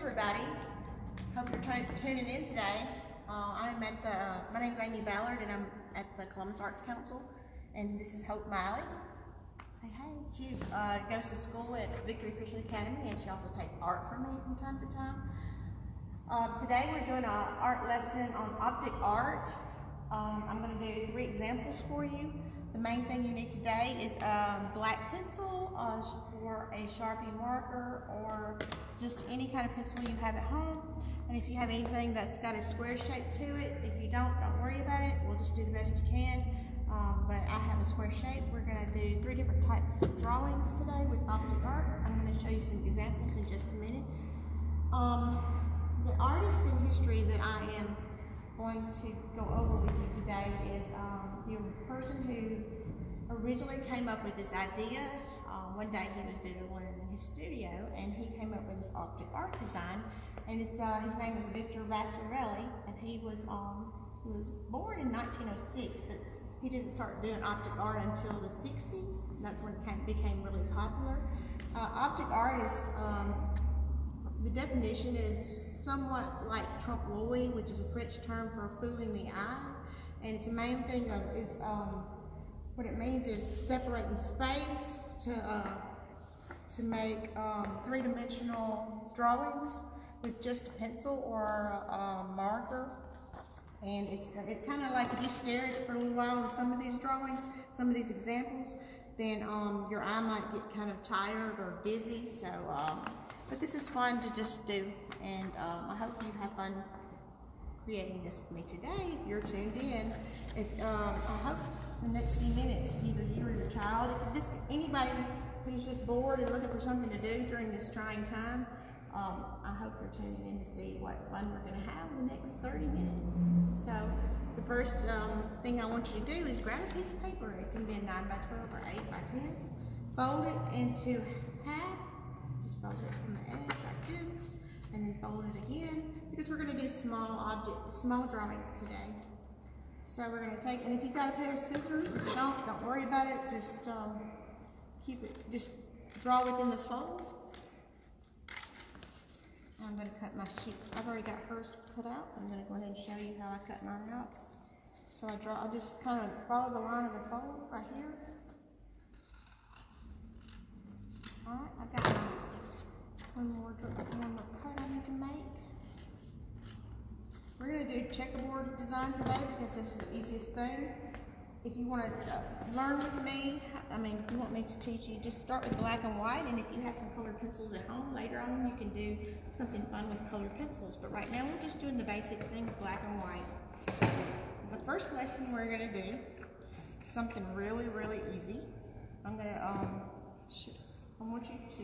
everybody. Hope you're tuning in today. I'm at my name's Amy Ballard and I'm at the Columbus Arts Council, and this is Hope Miley. Say hey. She goes to school at Victory Christian Academy, and she also takes art from me from time to time. Today we're doing an art lesson on optic art. I'm going to do 3 examples for you. The main thing you need today is a black pencil or a Sharpie marker or just any kind of pencil you have at home. And if you have anything that's got a square shape to it, if you don't worry about it. We'll just do the best you can. But I have a square shape. We're going to do 3 different types of drawings today with optic art. I'm going to show you some examples in just a minute. The artist in history that I am going to go over with you today is the person who originally came up with this idea. One day he was doodling in his studio and he came up with this optic art design, and it's his name is Victor Vasarely, and he was born in 1906, but he didn't start doing optic art until the 60s. That's when it became really popular. Optic art is the definition is somewhat like trompe l'oeil, which is a French term for fooling the eye, and its main thing is what it means is separating space to make 3-dimensional drawings with just a pencil or a marker. And it's kind of like if you stare at it for a little while in some of these drawings, some of these examples, then your eye might get kind of tired or dizzy. So, but this is fun to just do, and I hope you have fun creating this with me today. If you're tuned in, I hope in the next few minutes, either you or your child, anybody who's just bored and looking for something to do during this trying time, I hope you're tuning in to see what fun we're going to have in the next 30 minutes. So the first thing I want you to do is grab a piece of paper. It can be a 9x12 or 8x10. Fold it into half. Just fold it from the edge like this, and then fold it again, because we're going to do small drawings today. So we're going to take, and if you've got a pair of scissors, if you don't worry about it. Just just draw within the fold. I'm going to cut my sheets. I've already got hers cut out. I'm going to go ahead and show you how I cut mine out. So I just kind of follow the line of the fold right here. All right, I've got one more cut I need to make. We're going to do checkerboard design today because this is the easiest thing. If you want to learn with me, if you want me to teach you, just start with black and white, and if you have some colored pencils at home, later on you can do something fun with colored pencils. But right now we're just doing the basic thing of black and white. The first lesson we're going to do is something really, really easy. I want you to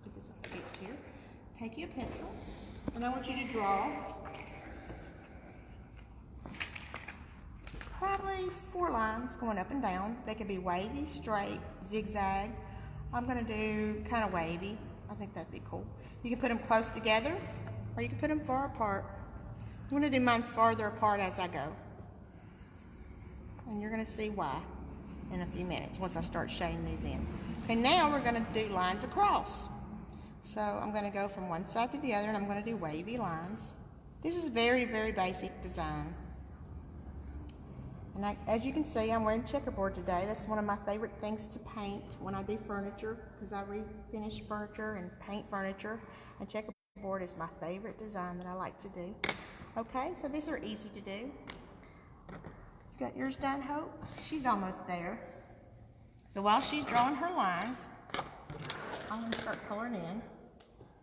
get this up against here. Take you a pencil, and I want you to draw probably 4 lines going up and down. They could be wavy, straight, zigzag. I'm going to do kind of wavy. I think that'd be cool. You can put them close together, or you can put them far apart. I'm going to do mine farther apart as I go, and you're going to see why in a few minutes once I start shading these in. Okay, now we're going to do lines across. So I'm going to go from one side to the other, and I'm going to do wavy lines. This is very, very basic design. And as you can see, I'm wearing checkerboard today. That's one of my favorite things to paint when I do furniture, because I refinish furniture and paint furniture. And checkerboard is my favorite design that I like to do. Okay, so these are easy to do. You got yours done, Hope? She's almost there. So while she's drawing her lines, I'm going to start coloring in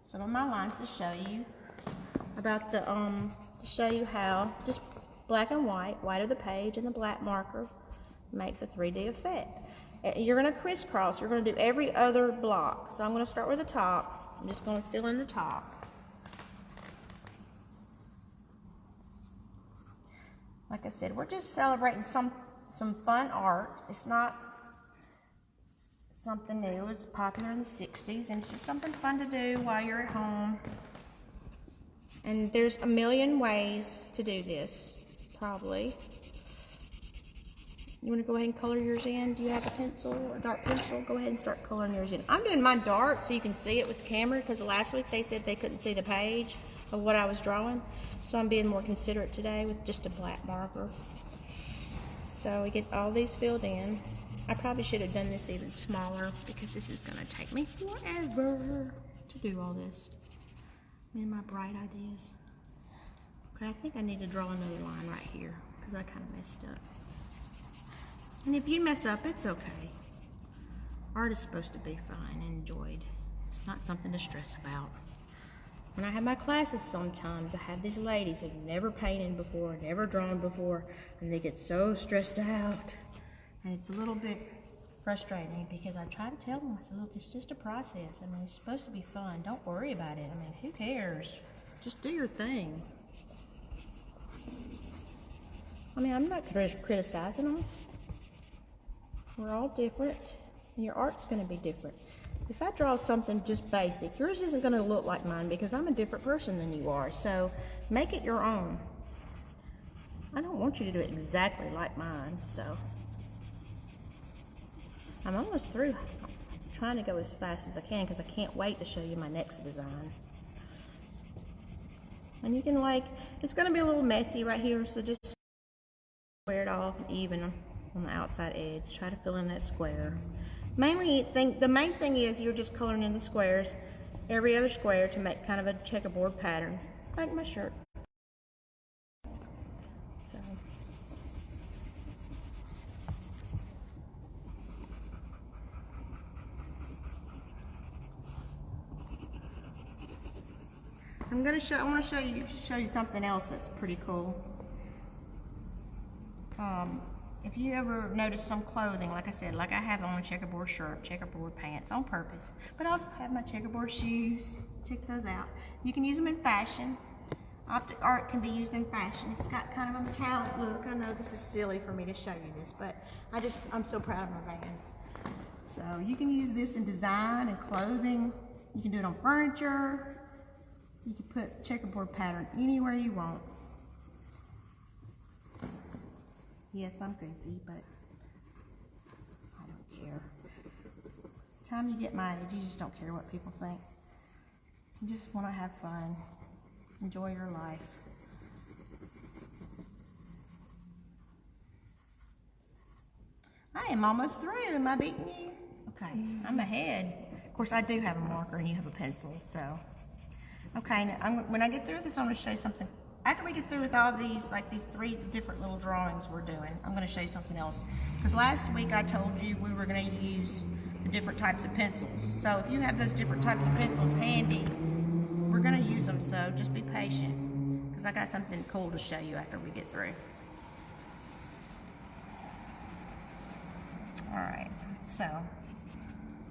some of my lines to show you about to show you how just black and white of the page and the black marker makes a 3D effect. You're going to crisscross. You're going to do every other block. So I'm going to start with the top. I'm just going to fill in the top. Like I said, we're just celebrating some fun art. It's not something new. It was popular in the 60s, and it's just something fun to do while you're at home. And there's a million ways to do this, probably. You want to go ahead and color yours in? Do you have a pencil or a dark pencil? Go ahead and start coloring yours in. I'm doing mine dark so you can see it with the camera, because last week they said they couldn't see the page of what I was drawing. So I'm being more considerate today with just a black marker. So we get all these filled in. I probably should have done this even smaller, because this is going to take me forever to do all this. Me and my bright ideas. Okay, I think I need to draw another line right here, because I kind of messed up. And if you mess up, it's okay. Art is supposed to be fun and enjoyed. It's not something to stress about. When I have my classes sometimes, I have these ladies who've never painted before, never drawn before, and they get so stressed out. And it's a little bit frustrating, because I try to tell them, I said, look, it's just a process. I mean, it's supposed to be fun. Don't worry about it. I mean, who cares? Just do your thing. I mean, I'm not criticizing them. We're all different, and your art's going to be different. If I draw something just basic, yours isn't going to look like mine, because I'm a different person than you are. So make it your own. I don't want you to do it exactly like mine. So I'm almost through. I'm trying to go as fast as I can, because I can't wait to show you my next design. And you can, like, it's going to be a little messy right here, so just square it off and even on the outside edge. Try to fill in that square. The main thing is you're just coloring in the squares, every other square, to make kind of a checkerboard pattern, like my shirt. So. I want to show you something else that's pretty cool. If you ever notice some clothing, like I said, like I have on a checkerboard shirt, checkerboard pants on purpose, but I also have my checkerboard shoes. Check those out. You can use them in fashion. Optic art can be used in fashion. It's got kind of a metallic look. I know this is silly for me to show you this, but I'm so proud of my Vans. So you can use this in design and clothing. You can do it on furniture. You can put checkerboard pattern anywhere you want. Yes, I'm goofy, but I don't care. By the time you get my age, you just don't care what people think. You just want to have fun. Enjoy your life. I am almost through. Am I beating you? Okay, I'm ahead. Of course, I do have a marker and you have a pencil, so. Okay, now when I get through this, I'm going to show you something. After we get through with all these, like these 3 different little drawings we're doing, I'm going to show you something else. Because last week I told you we were going to use the different types of pencils. So if you have those different types of pencils handy, we're going to use them, so just be patient. Because I got something cool to show you after we get through. Alright, so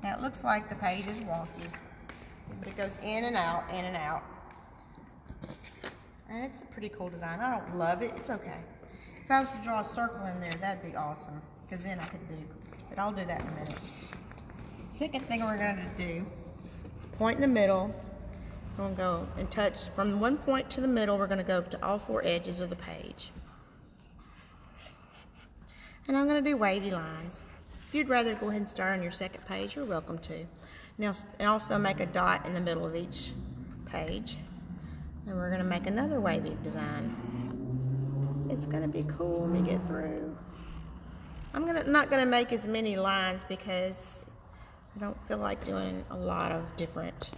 now it looks like the page is wonky, but it goes in and out, in and out. And it's a pretty cool design. I don't love it. It's okay. If I was to draw a circle in there, that'd be awesome, because then I could do, but I'll do that in a minute. Second thing we're going to do is point in the middle. We're going to go and touch from one point to the middle. We're going to go to all 4 edges of the page. And I'm going to do wavy lines. If you'd rather go ahead and start on your second page, you're welcome to. Now, and also make a dot in the middle of each page. And we're going to make another wavy design. It's going to be cool when we get through. I'm not going to make as many lines because I don't feel like doing a lot of different.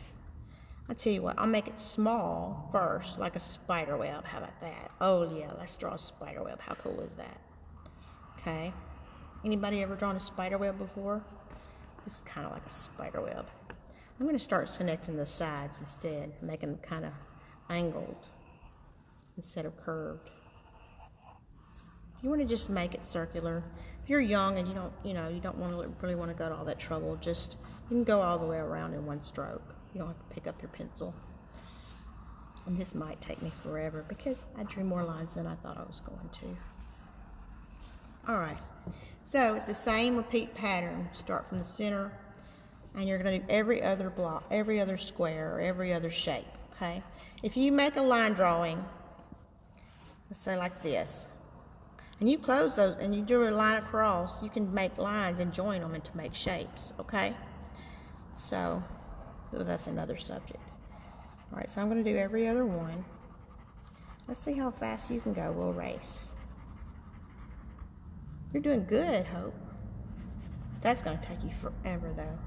I'll tell you what, I'll make it small first, like a spider web. How about that? Oh yeah, let's draw a spider web. How cool is that? Okay. Anybody ever drawn a spider web before? This is kind of like a spider web. I'm going to start connecting the sides instead, making them kind of angled instead of curved. If you want to just make it circular, if you're young and you don't really want to go to all that trouble, you can go all the way around in one stroke. You don't have to pick up your pencil. And this might take me forever because I drew more lines than I thought I was going to. Alright, so it's the same repeat pattern. Start from the center, and you're going to do every other block, every other square, or every other shape. Okay? If you make a line drawing, let's say like this, And you close those and you do a line across. You can make lines and join them and to make shapes, okay? So that's another subject. All right, so I'm going to do every other one. Let's see how fast you can go. We'll race. You're doing good, Hope. That's going to take you forever, though.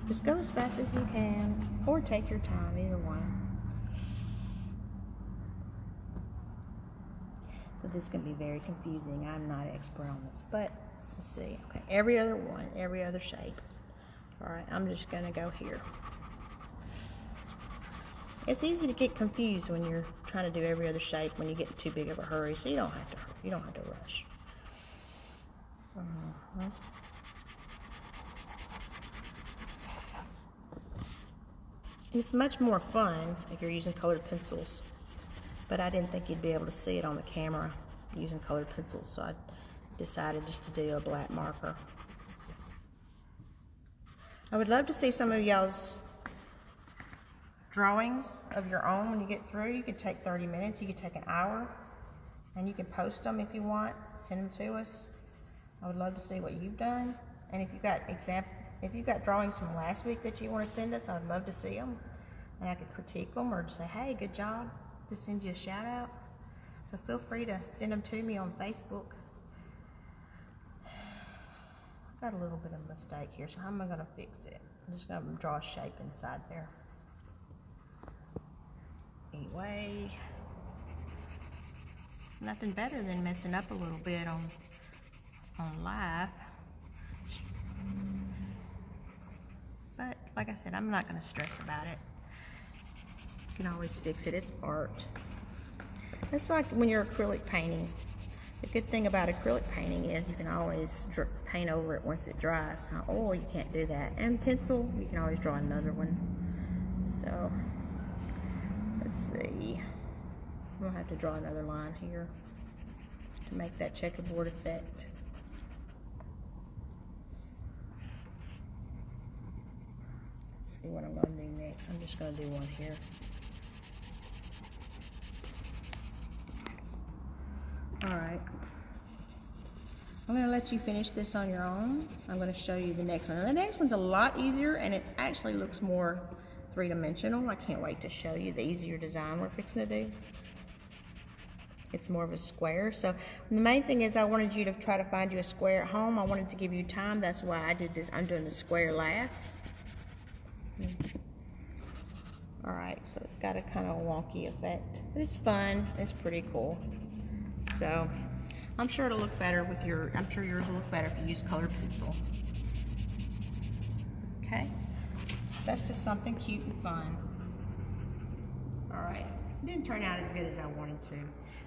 Just go as fast as you can, or take your time, either one. So this can be very confusing. I'm not an expert on this, but let's see. Okay, every other one, every other shape. All right, I'm just going to go here. It's easy to get confused when you're trying to do every other shape when you get in too big of a hurry, so you don't have to rush. It's much more fun if you're using colored pencils, but I didn't think you'd be able to see it on the camera using colored pencils, so I decided just to do a black marker. I would love to see some of y'all's drawings of your own when you get through. You could take 30 minutes, you could take an hour, and you can post them if you want, send them to us. I would love to see what you've done, and if you've got drawings from last week that you want to send us, I'd love to see them, and I could critique them or just say, hey, good job, just send you a shout out. So feel free to send them to me on Facebook. I've got a little bit of a mistake here, so how am I going to fix it? I'm just going to draw a shape inside there. Anyway, nothing better than messing up a little bit on live. But like I said, I'm not going to stress about it. You can always fix it. It's art. It's like when you're acrylic painting. The good thing about acrylic painting is you can always paint over it once it dries. Now, oil, you can't do that. And pencil, you can always draw another one. So, let's see. I'm going to have to draw another line here to make that checkerboard effect. Let's see what I'm going to do next. I'm just going to do one here. Alright, I'm going to let you finish this on your own. I'm going to show you the next one. And the next one's a lot easier, and it actually looks more three-dimensional. I can't wait to show you the easier design we're fixing to do. It's more of a square. So the main thing is I wanted you to try to find you a square at home. I wanted to give you time. That's why I did this. I'm doing the square last. Alright, so it's got a kind of wonky effect, but it's fun. It's pretty cool. So, I'm sure it'll look better with I'm sure yours will look better if you use colored pencil. Okay? That's just something cute and fun. Alright. It didn't turn out as good as I wanted to.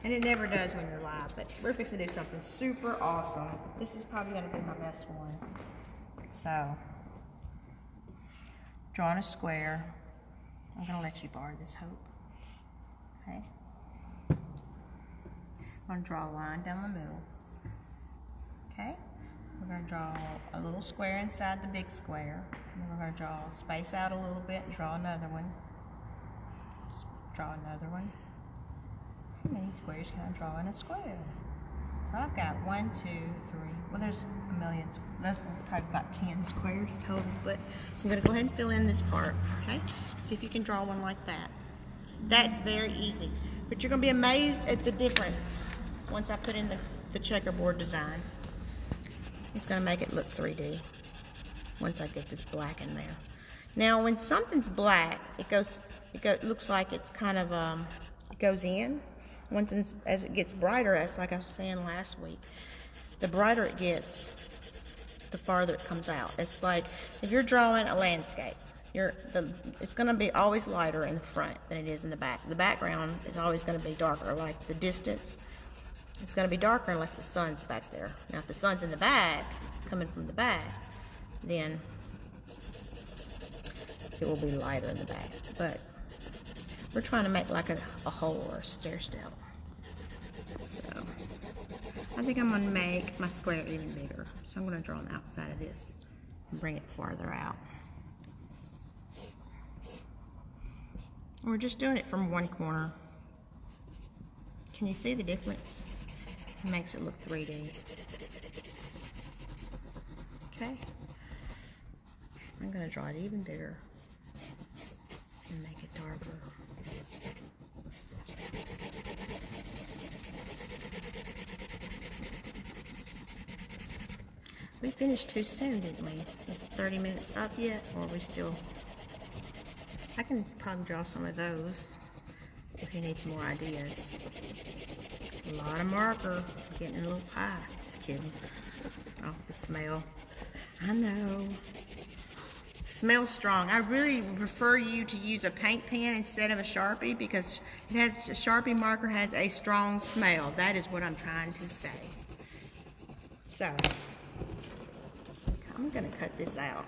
And it never does when you're live, but we're fixing to do something super awesome. This is probably going to be my best one. So, drawing a square. I'm going to let you borrow this, Hope. Okay? I'm going to draw a line down the middle. Okay? We're going to draw a little square inside the big square. And then we're going to draw space out a little bit and draw another one. Draw another one. And these squares kind of draw in a square. So I've got 1, 2, 3. Well, there's a million. That's probably about 10 squares total. But I'm going to go ahead and fill in this part. Okay? See if you can draw one like that. That's very easy. But you're going to be amazed at the difference once I put in the checkerboard design. It's going to make it look 3D once I get this black in there. Now, when something's black, it looks like it's kind of, it goes in. As it gets brighter, as like I was saying last week, the brighter it gets, the farther it comes out. It's like if you're drawing a landscape, it's going to be always lighter in the front than it is in the back. The background is always going to be darker, like the distance. It's going to be darker unless the sun's back there. Now, if the sun's in the back, coming from the back, then it will be lighter in the back. But we're trying to make like a hole or a stair step. So I think I'm going to make my square even bigger. So I'm going to draw on the outside of this and bring it farther out. And we're just doing it from one corner. Can you see the difference? It makes it look 3D. Okay. I'm going to draw it even bigger and make it darker. We finished too soon, didn't we? Is 30 minutes up yet, or are we still? I can probably draw some of those if you need some more ideas. A lot of marker, getting a little high. Just kidding. Off the smell. I know. Smells strong. I really prefer you to use a paint pen instead of a Sharpie because a Sharpie marker has a strong smell. That is what I'm trying to say. So, I'm going to cut this out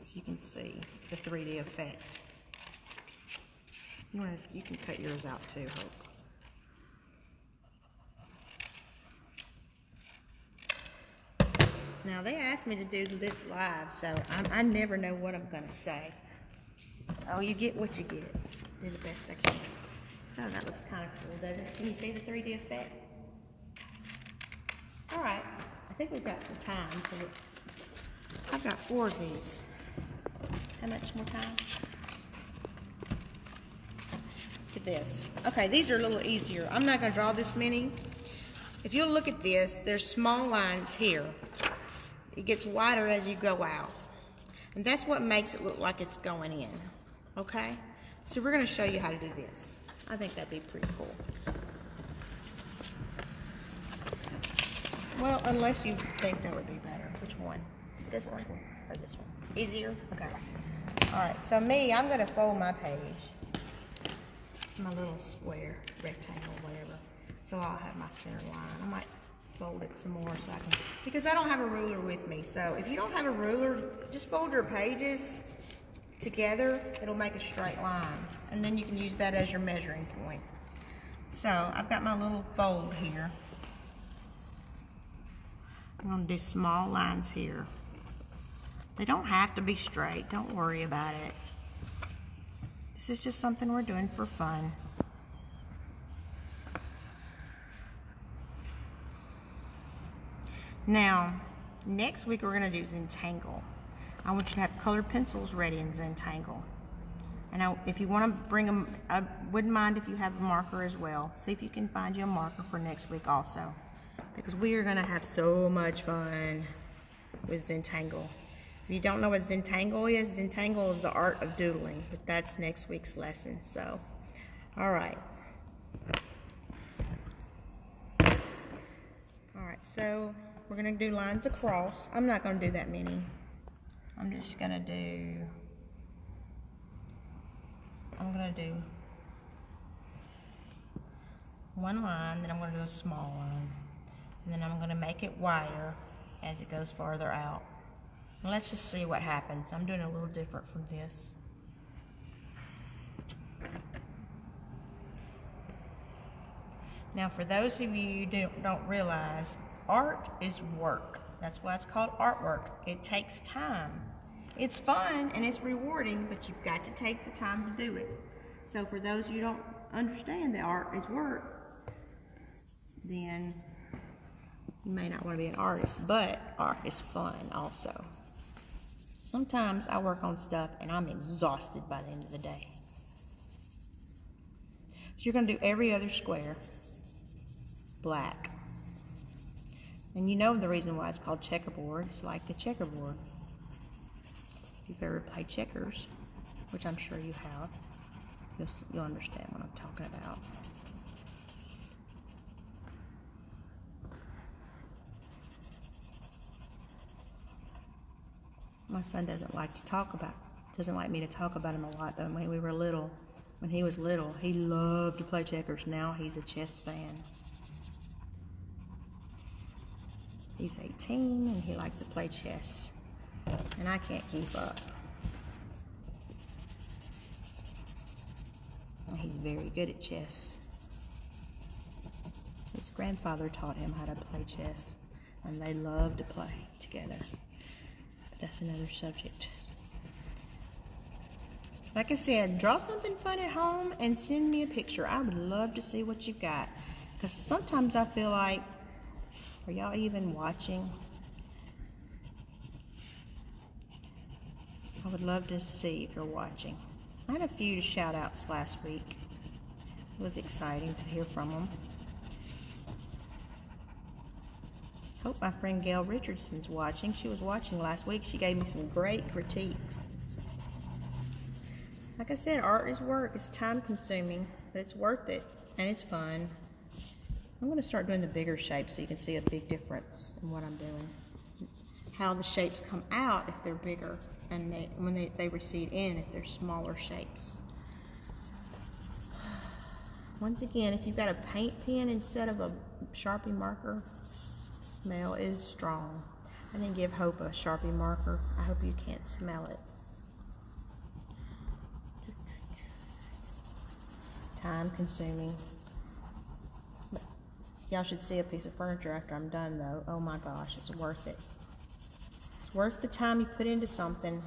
so you can see the 3D effect. You can cut yours out too, Hope. Now, they asked me to do this live, so I never know what I'm going to say. Oh, you get what you get. Do the best I can. So that looks kind of cool, doesn't it? Can you see the 3D effect? All right. I think we've got some time, so I've got 4 of these. How much more time? Look at this. Okay, these are a little easier. I'm not going to draw this many. If you'll look at this, there's small lines here. It gets wider as you go out. And that's what makes it look like it's going in. Okay? So we're going to show you how to do this. I think that'd be pretty cool. Well, unless you think that would be better. Which one? This one or this one? Easier? Okay. Alright, so I'm going to fold my page. My little square, rectangle, whatever. So I'll have my center line. I might fold it some more so I can, because I don't have a ruler with me. So if you don't have a ruler, just fold your pages together. It'll make a straight line. And then you can use that as your measuring point. So I've got my little fold here. I'm going to do small lines here. They don't have to be straight. Don't worry about it. This is just something we're doing for fun. Now, next week we're going to do Zentangle. I want you to have colored pencils ready in Zentangle. And if you want to bring them, I wouldn't mind if you have a marker as well. See if you can find you a marker for next week also. Because we are going to have so much fun with Zentangle. If you don't know what Zentangle is the art of doodling. But that's next week's lesson. So, all right. All right, so we're going to do lines across. I'm not going to do that many. I'm going to do one line, then I'm going to do a small line. And then I'm going to make it wider as it goes farther out. And let's just see what happens. I'm doing a little different from this. Now, for those of you who don't realize, art is work. That's why it's called artwork. It takes time. It's fun and it's rewarding, but you've got to take the time to do it. So for those of you who don't understand that art is work, then you may not want to be an artist, but art is fun also. Sometimes I work on stuff and I'm exhausted by the end of the day. So you're going to do every other square black. And you know the reason why it's called checkerboard. It's like the checkerboard. If you've ever played checkers, which I'm sure you have, you'll understand what I'm talking about. My son doesn't like me to talk about him a lot, but when we were little, when he was little, he loved to play checkers. Now he's a chess fan. He's 18 and he likes to play chess. And I can't keep up. And he's very good at chess. His grandfather taught him how to play chess. And they love to play together. But that's another subject. Like I said, draw something fun at home and send me a picture. I would love to see what you've got. Because sometimes I feel like, are y'all even watching? I would love to see if you're watching. I had a few shout outs last week. It was exciting to hear from them. Hope my friend Gail Richardson's watching. She was watching last week. She gave me some great critiques. Like I said, art is work. It's time consuming, but it's worth it and it's fun. I'm going to start doing the bigger shapes so you can see a big difference in what I'm doing. How the shapes come out if they're bigger, and when they recede in if they're smaller shapes. Once again, if you've got a paint pen instead of a Sharpie marker, smell is strong. I didn't give Hope a Sharpie marker. I hope you can't smell it. Time consuming. Y'all should see a piece of furniture after I'm done though. Oh my gosh, it's worth it. It's worth the time you put into something.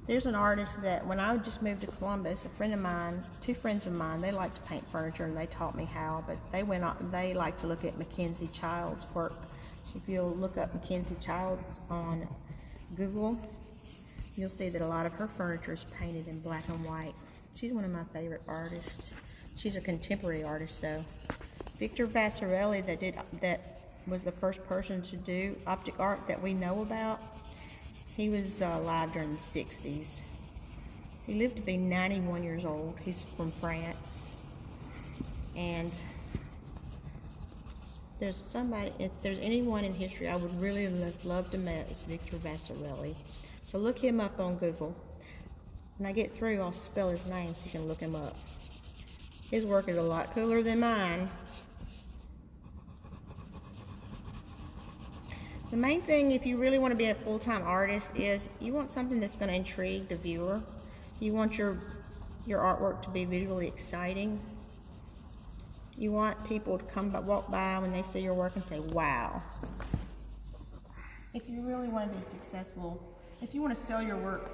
There's an artist that when I just moved to Columbus, a friend of mine, two friends of mine, they like to paint furniture and they taught me how, but they like to look at Mackenzie Childs' work. If you'll look up Mackenzie Childs on Google, you'll see that a lot of her furniture is painted in black and white. She's one of my favorite artists. She's a contemporary artist though. Victor Vassarelli that was the first person to do optic art that we know about. He was alive during the 60s. He lived to be 91 years old. He's from France. And if there's anyone in history I would really love to meet, is Victor Vassarelli. So look him up on Google. When I get through, I'll spell his name so you can look him up. His work is a lot cooler than mine. The main thing, if you really want to be a full-time artist, is you want something that's going to intrigue the viewer. You want your artwork to be visually exciting. You want people to walk by when they see your work and say, wow. If you really want to be successful, if you want to sell your work,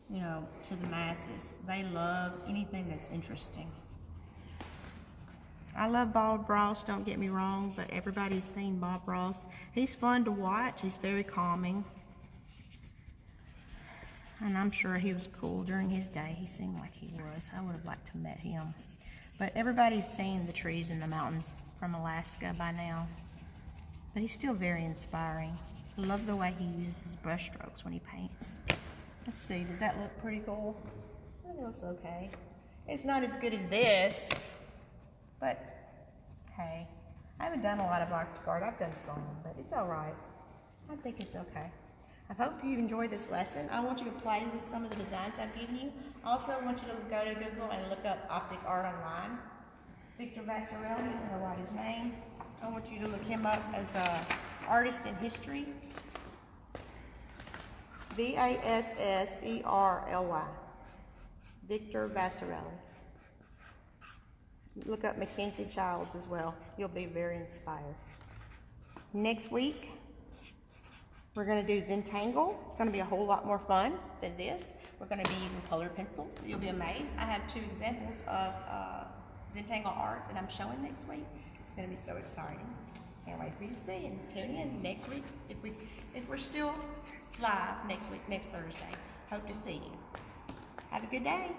to the masses, they love anything that's interesting. I love Bob Ross, don't get me wrong, but everybody's seen Bob Ross. He's fun to watch. He's very calming. And I'm sure he was cool during his day. He seemed like he was. I would have liked to have met him. But everybody's seen the trees and the mountains from Alaska by now. But he's still very inspiring. I love the way he uses his brush strokes when he paints. Let's see, does that look pretty cool? It looks okay. It's not as good as this, but hey, I haven't done a lot of optic art. I've done some, but it's all right. I think it's okay. I hope you enjoyed this lesson. I want you to play with some of the designs I've given you. Also, I want you to go to Google and look up optic art online. Victor Vassarelli, I'm going to write his name. I want you to look him up as an artist in history. Vassarely. Victor Vassarelli. Look up Mackenzie Childs as well. You'll be very inspired. Next week, we're going to do Zentangle. It's going to be a whole lot more fun than this. We're going to be using colored pencils. You'll be amazed. I have 2 examples of Zentangle art that I'm showing next week. It's going to be so exciting. Can't wait for you to see and tune in next week if we're still live next week, next Thursday. Hope to see you. Have a good day.